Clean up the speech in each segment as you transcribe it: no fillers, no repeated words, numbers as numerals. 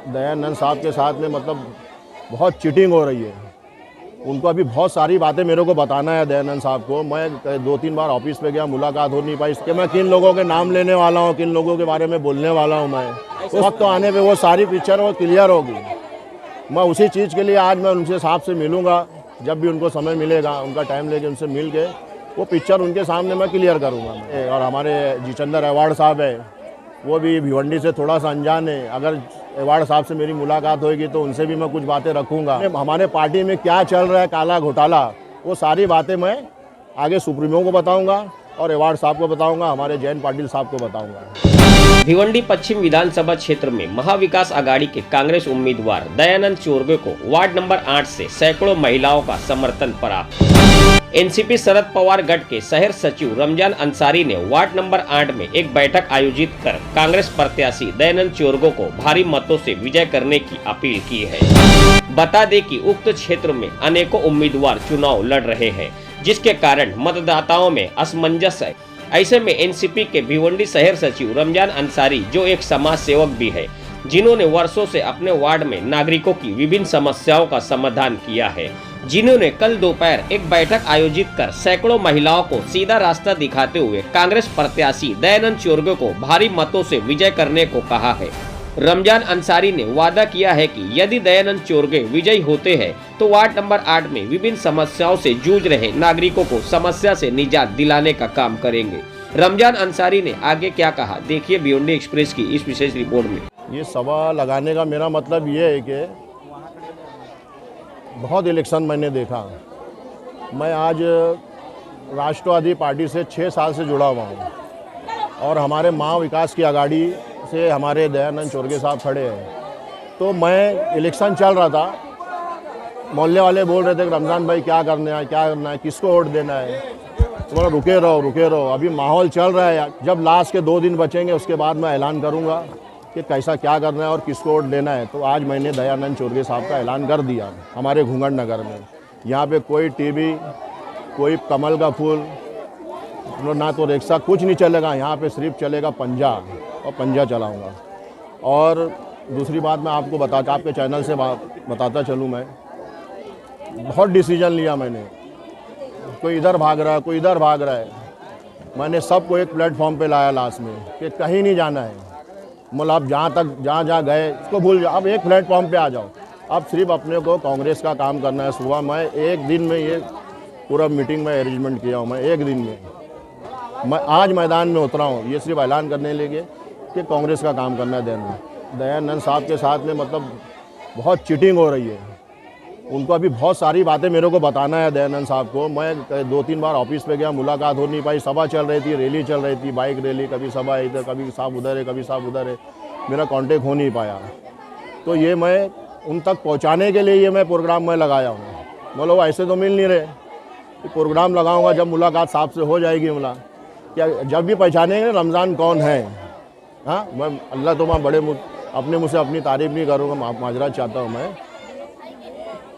दयानंद साहब के साथ में मतलब बहुत चीटिंग हो रही है। उनको अभी बहुत सारी बातें मेरे को बताना है दयानंद साहब को। मैं 2-3 बार ऑफिस पे गया, मुलाकात हो नहीं पाई कि मैं किन लोगों के नाम लेने वाला हूँ, किन लोगों के बारे में बोलने वाला हूँ। मैं उस वक्त तो आने पे वो सारी पिक्चर वो क्लियर होगी। मैं उसी चीज़ के लिए आज मैं उनसे साहब से मिलूँगा, जब भी उनको समय मिलेगा उनका टाइम लेके उनसे मिल के वो पिक्चर उनके सामने मैं क्लियर करूँगा। और हमारे जितेंद्र अवार्ड साहब है, वो भी भिवंडी से थोड़ा सा अनजान है। अगर अवार्ड साहब से मेरी मुलाकात होगी तो उनसे भी मैं कुछ बातें रखूँगा। हमारे पार्टी में क्या चल रहा है, काला घोटाला, वो सारी बातें मैं आगे सुप्रीमो को बताऊँगा और अवार्ड साहब को बताऊँगा, हमारे जयंत पाटिल साहब को बताऊँगा। भिवंडी पश्चिम विधानसभा क्षेत्र में महाविकास आघाड़ी के कांग्रेस उम्मीदवार दयानंद चोरगे को वार्ड नंबर 8 से सैकड़ों महिलाओं का समर्थन प्राप्त। एनसीपी शरद पवार गढ़ के शहर सचिव रमजान अंसारी ने वार्ड नंबर 8 में एक बैठक आयोजित कर कांग्रेस प्रत्याशी दयानंद चोरगे को भारी मतों से विजय करने की अपील की है। बता दें कि उक्त क्षेत्र में अनेकों उम्मीदवार चुनाव लड़ रहे हैं, जिसके कारण मतदाताओं में असमंजस है। ऐसे में एनसीपी के भिवंडी शहर सचिव रमजान अंसारी, जो एक समाज सेवक भी है, जिन्होंने वर्षों से अपने वार्ड में नागरिकों की विभिन्न समस्याओं का समाधान किया है, जिन्होंने कल दोपहर एक बैठक आयोजित कर सैकड़ों महिलाओं को सीधा रास्ता दिखाते हुए कांग्रेस प्रत्याशी दयानंद चोरगे को भारी मतों से विजय करने को कहा है। रमजान अंसारी ने वादा किया है कि यदि दयानंद चोरगे विजयी होते हैं तो वार्ड नंबर 8 में विभिन्न समस्याओं से जूझ रहे नागरिकों को समस्या से निजात दिलाने का काम करेंगे। रमजान अंसारी ने आगे क्या कहा, देखिए भिवंडी एक्सप्रेस की इस विशेष रिपोर्ट में। ये सभा लगाने का मेरा मतलब ये है कि बहुत इलेक्शन मैंने देखा। मैं आज राष्ट्रवादी पार्टी से 6 साल से जुड़ा हुआ हूँ और हमारे महाविकास की आघाड़ी से हमारे दयानंद चोरगे साहब खड़े हैं। तो मैं इलेक्शन चल रहा था, मोहल्ले वाले बोल रहे थे कि रमज़ान भाई क्या करना है, किसको वोट देना है। तो बोला रुके रहो, अभी माहौल चल रहा है। जब लास्ट के 2 दिन बचेंगे उसके बाद मैं ऐलान करूँगा कि कैसा क्या करना है और किसको वोट देना है। तो आज मैंने दयानंद चोरगे साहब का ऐलान कर दिया। हमारे घूंगट नगर में यहाँ पे कोई टीवी, कोई कमल का फूल, ना तो रिक्शा, कुछ नहीं चलेगा। यहाँ पे सिर्फ चलेगा पंजा, और पंजा चलाऊँगा। और दूसरी बात मैं आपको बताता, आपके चैनल से बताता चलूँ, मैं बहुत डिसीजन लिया मैंने। कोई इधर भाग रहा है, कोई इधर भाग रहा है। मैंने सबको एक प्लेटफॉर्म पे लाया लास्ट में कि कहीं नहीं जाना है। मतलब आप जहाँ गए उसको भूल जाओ, अब एक प्लेटफॉर्म पे आ जाओ। अब सिर्फ अपने को कांग्रेस का काम करना है। सुबह मैं एक दिन में ये पूरा मीटिंग में अरेंजमेंट किया हूँ। मैं एक दिन में मैं आज मैदान में उतरा हूँ, ये सिर्फ ऐलान करने लगे कि कांग्रेस का काम करना है। दयानंद साहब के साथ में मतलब बहुत चीटिंग हो रही है। उनको अभी बहुत सारी बातें मेरे को बताना है दयानंद साहब को। मैं 2-3 बार ऑफिस पे गया, मुलाकात हो नहीं पाई। सभा चल रही थी, रैली चल रही थी, बाइक रैली, कभी सभा है इधर, कभी साहब उधर है, कभी साहब उधर है। मेरा कांटेक्ट हो नहीं पाया। तो ये मैं उन तक पहुंचाने के लिए ये मैं प्रोग्राम में लगाया हूँ। बोलो ऐसे तो मिल नहीं रहे, प्रोग्राम लगाऊंगा जब मुलाकात साहब से हो जाएगी। क्या जब भी पहचानेंगे रमज़ान कौन है। हाँ, मैं अल्लाह तो मैं बड़े अपने मुँह से अपनी तारीफ़ नहीं करूँगा, माजरा चाहता हूँ मैं।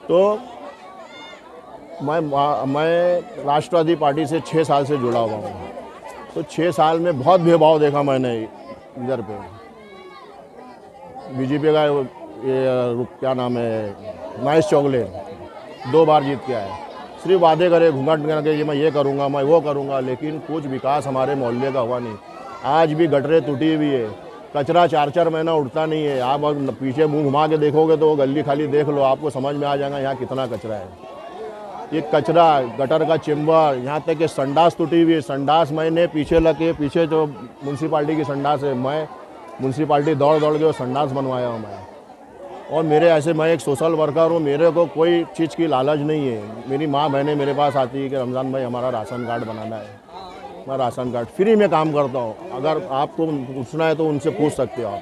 तो मैं राष्ट्रवादी पार्टी से 6 साल से जुड़ा हुआ हूँ। तो 6 साल में बहुत भेदभाव देखा मैंने इधर पे। बीजेपी का ये क्या नाम है, महेश चौगले 2 बार जीत के आए। सिर्फ वादे करे, घूंघट करके ये मैं ये करूँगा, मैं वो करूँगा, लेकिन कुछ विकास हमारे मोहल्ले का हुआ नहीं। आज भी गटरें टूटी हुई है, कचरा 4-4 महीना उठता नहीं है। आप पीछे मुंह घुमा के देखोगे तो वो गली खाली देख लो, आपको समझ में आ जाएगा यहाँ कितना कचरा है। ये कचरा, गटर का चेम्बर, यहाँ तक कि संडास टूटी हुई है। संडास मैंने पीछे लगे, पीछे जो म्यूनसिपाल्टी की संडास है, मैं म्यूनसिपाल्टी दौड़ के वो संडास बनवाया हूँ मैं। और मेरे ऐसे, मैं एक सोशल वर्कर हूँ, मेरे को कोई चीज़ की लालच नहीं है। मेरी माँ बहनें मेरे पास आती है कि रमज़ान भाई हमारा राशन कार्ड बनाना है। मैं राशन कार्ड फ्री में काम करता हूँ। अगर आपको पूछना है तो उनसे पूछ सकते हो आप।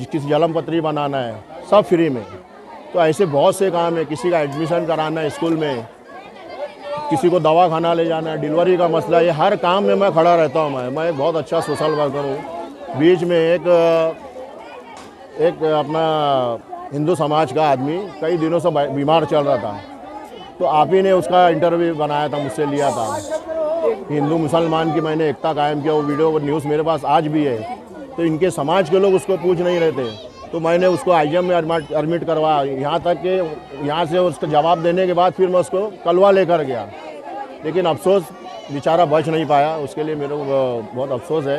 किसी जन्म पत्री बनाना है, सब फ्री में। तो ऐसे बहुत से काम है। किसी का एडमिशन कराना है स्कूल में, किसी को दवा खाना ले जाना है, डिलीवरी का मसला, ये हर काम में मैं खड़ा रहता हूँ। मैं एक बहुत अच्छा सोशल वर्कर हूँ। बीच में एक अपना हिंदू समाज का आदमी कई दिनों से बीमार चल रहा था, तो आप ही ने उसका इंटरव्यू बनाया था, मुझसे लिया था। हिंदू मुसलमान की मैंने एकता कायम किया, वो वीडियो न्यूज़ मेरे पास आज भी है। तो इनके समाज के लोग उसको पूछ नहीं रहे थे। तो मैंने उसको आईएम में एडमिट करवाया। यहाँ तक कि यहाँ से उसका जवाब देने के बाद फिर मैं उसको कलवा लेकर गया, लेकिन अफसोस बेचारा बच नहीं पाया। उसके लिए मेरे को बहुत अफसोस है,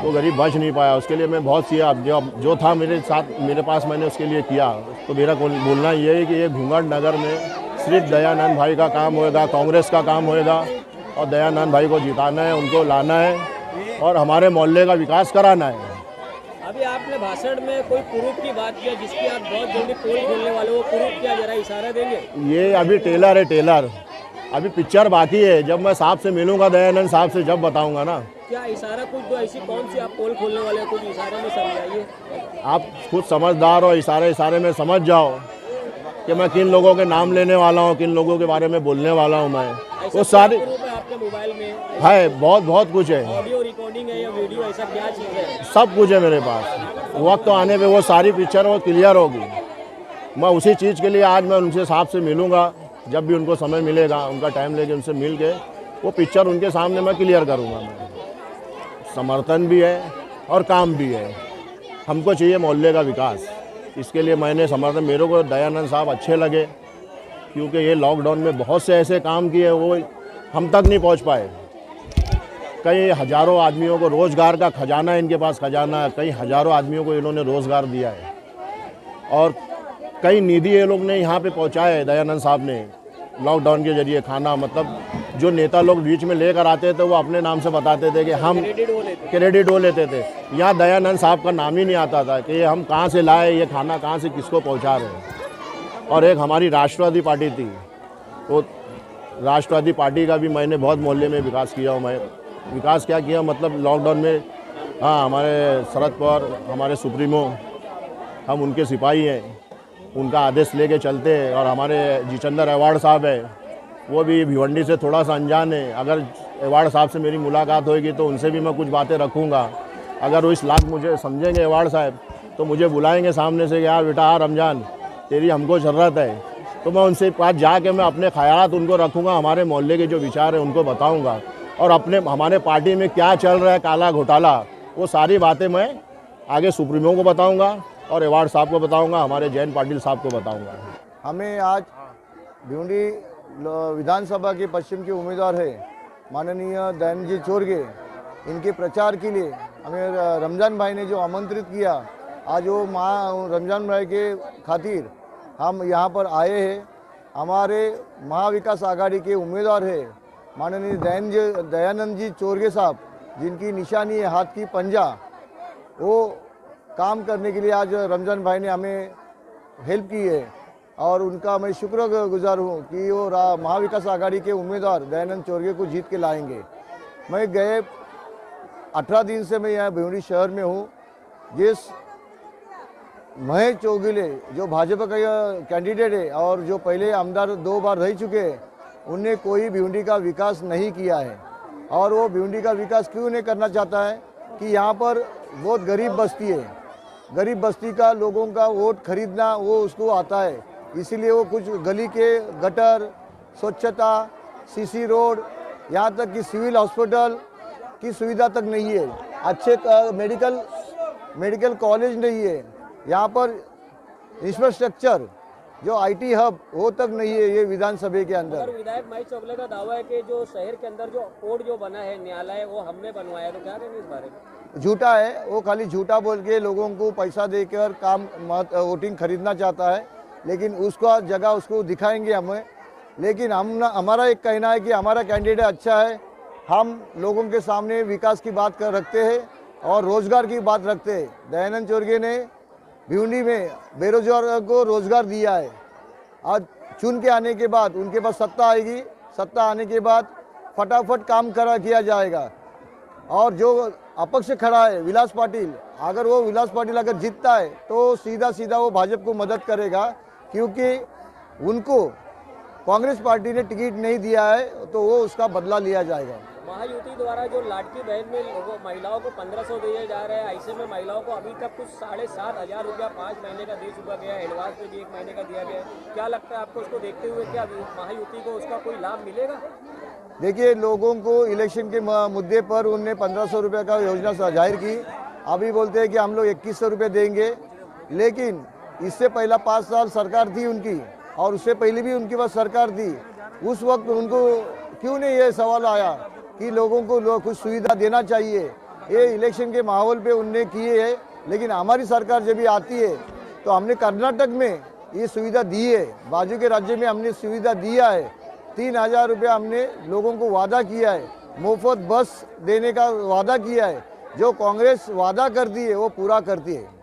वो गरीब बच नहीं पाया। उसके लिए मैं बहुत सी जो था मेरे साथ मेरे पास मैंने उसके लिए किया। तो मेरा बोलना ये है कि ये घूंघट नगर में सिर्फ दयानंद भाई का काम होएगा, कांग्रेस का काम होएगा, और दयानंद भाई को जिताना है, उनको लाना है और हमारे मोहल्ले का विकास कराना है। अभी आपने भाषण में कोई प्रूफ की बात किया जिसकी आप बहुत जल्दी पोल खोलने वाले हो, प्रूफ क्या, जरा इशारा देंगे? ये अभी टेलर है, टेलर अभी पिक्चर बाकी है। जब मैं साहब से मिलूंगा, दयानंद साहब से, जब बताऊंगा ना। क्या इशारा कुछ दो, ऐसी कौन सी आप पोल खोलने वाले हो, कुछ इशारे में समझाइए। आप खुद समझदार हो, इशारे में समझ जाओ कि मैं किन लोगों के नाम लेने वाला हूँ, किन लोगों के बारे में बोलने वाला हूँ। मैं वो सारी प्रूफ है आपके मोबाइल में? है, बहुत कुछ है। ऑडियो रिकॉर्डिंग है या वीडियो, ऐसा क्या चीज़ है? सब कुछ है मेरे पास। वक्त तो आने पे वो सारी पिक्चर वो क्लियर होगी। मैं उसी चीज़ के लिए आज मैं उनसे साहब से मिलूंगा, जब भी उनको समय मिलेगा, उनका टाइम लेके उनसे मिल के वो पिक्चर उनके सामने मैं क्लियर करूंगा। मैं समर्थन भी है और काम भी है। हमको चाहिए मोहल्ले का विकास, इसके लिए मैंने समर्थन, मेरे को दयानंद साहब अच्छे लगे, क्योंकि ये लॉकडाउन में बहुत से ऐसे काम किए वो हम तक नहीं पहुंच पाए। कई हज़ारों आदमियों को रोज़गार का खजाना है, इनके पास खजाना है। कई हज़ारों आदमियों को इन्होंने रोज़गार दिया है और कई निधि ये लोग ने यहाँ पे पहुँचाया है। दयानंद साहब ने लॉकडाउन के जरिए खाना, मतलब जो नेता लोग बीच में लेकर आते थे वो अपने नाम से बताते थे कि हम क्रेडिट वो लेते थे। यहाँ दयानंद साहब का नाम ही नहीं आता था कि हम कहाँ से लाए, ये खाना कहाँ से किसको पहुँचा रहे हैं। और एक हमारी राष्ट्रवादी पार्टी थी, वो राष्ट्रवादी पार्टी का भी मैंने बहुत मोहल्ले में विकास किया हूँ। मैं विकास क्या किया, मतलब लॉकडाउन में, हाँ, हमारे शरद पवार हमारे सुप्रीमो, हम उनके सिपाही हैं, उनका आदेश लेके चलते हैं। और हमारे जिचंदर अवार्ड साहब है, वो भी भिवंडी से थोड़ा सा अनजान है। अगर अवार्ड साहब से मेरी मुलाकात होगी तो उनसे भी मैं कुछ बातें रखूँगा। अगर वो इस लाख मुझे समझेंगे अवार्ड साहब, तो मुझे बुलाएंगे सामने से कि यार बेटा, रमजान तेरी हमको ज़रूरत है, तो मैं उनसे पास जाके मैं अपने ख्यालात उनको रखूँगा, हमारे मोहल्ले के जो विचार है उनको बताऊँगा, और अपने हमारे पार्टी में क्या चल रहा है, काला घोटाला, वो सारी बातें मैं आगे सुप्रीमो को बताऊँगा और अवार्ड साहब को बताऊँगा, हमारे जयंत पाटिल साहब को बताऊँगा। हमें आज भिवंडी विधानसभा के पश्चिम के उम्मीदवार है माननीय दयानंद जी चोरगे, इनके प्रचार के लिए हमें रमजान भाई ने जो आमंत्रित किया, आज वो रमजान भाई के खातिर हम यहाँ पर आए हैं। हमारे महाविकास आघाड़ी के उम्मीदवार है माननीय दयानंद जी चोरगे साहब, जिनकी निशानी है हाथ की पंजा। वो काम करने के लिए आज रमजान भाई ने हमें हेल्प की है और उनका मैं शुक्रगुजार हूँ कि वो महाविकास आघाड़ी के उम्मीदवार दयानंद चोरगे को जीत के लाएंगे। मैं गए 18 दिन से मैं यहाँ भिवंडी शहर में हूँ। जिस महेश चौगुले जो भाजपा का कैंडिडेट है और जो पहले आमदार 2 बार रह चुके हैं, उनने कोई भिवंडी का विकास नहीं किया है। और वो भिवंडी का विकास क्यों नहीं करना चाहता है कि यहाँ पर बहुत गरीब बस्ती है, गरीब बस्ती का लोगों का वोट खरीदना वो उसको आता है, इसीलिए वो कुछ गली के गटर, स्वच्छता, सीसी रोड, यहाँ तक कि सिविल हॉस्पिटल की सुविधा तक नहीं है, अच्छे मेडिकल कॉलेज नहीं है, यहाँ पर इंफ्रास्ट्रक्चर जो आईटी हब वो तक नहीं है ये विधानसभा के अंदर। विधायक महेश चौगुले का दावा है कि जो शहर के अंदर जो कोर्ट जो बना है, न्यायालय, वो हमने बनवाया, तो क्या कहेंगे इस बारे में? झूठा है, वो खाली झूठा बोल के लोगों को पैसा देकर काम वोटिंग खरीदना चाहता है, लेकिन उसका जगह उसको दिखाएंगे हमें। लेकिन हमारा एक कहना है कि हमारा कैंडिडेट अच्छा है, हम लोगों के सामने विकास की बात रखते हैं और रोजगार की बात रखते हैं। दयानंद चोरगे ने भिवंडी में बेरोजगार को रोजगार दिया है। आज चुन के आने के बाद उनके पास सत्ता आएगी, सत्ता आने के बाद फटाफट काम किया जाएगा। और जो अपक्ष खड़ा है विलास पाटिल, अगर वो विलास पाटिल अगर जीतता है तो सीधा वो भाजपा को मदद करेगा, क्योंकि उनको कांग्रेस पार्टी ने टिकट नहीं दिया है, तो वो उसका बदला लिया जाएगा। महायुति द्वारा जो लाडकी बहन में महिलाओं को 1500 दिए जा रहे हैं, ऐसे में महिलाओं को अभी तक कुछ 7,500 रुपया 5 महीने का दे चुका गया, एडवांस में भी 1 महीने का दिया गया। क्या लगता है आपको, उसको देखते हुए क्या महायुति को उसका कोई लाभ मिलेगा? देखिए, लोगों को इलेक्शन के मुद्दे पर उनने 1500 रुपये का योजना जाहिर की, अभी बोलते हैं कि हम लोग 2100 रुपये देंगे। लेकिन इससे पहला 5 साल सरकार थी उनकी और उससे पहले भी उनके पास सरकार थी। उस वक्त उनको क्यों नहीं ये सवाल आया कि लोगों को कुछ सुविधा देना चाहिए। ये इलेक्शन के माहौल पे उनने किए है, लेकिन हमारी सरकार जब भी आती है तो हमने कर्नाटक में ये सुविधा दी है, बाजू के राज्य में हमने सुविधा दिया है। 3000 रुपया हमने लोगों को वादा किया है, मुफ्त बस देने का वादा किया है। जो कांग्रेस वादा करती है वो पूरा करती है।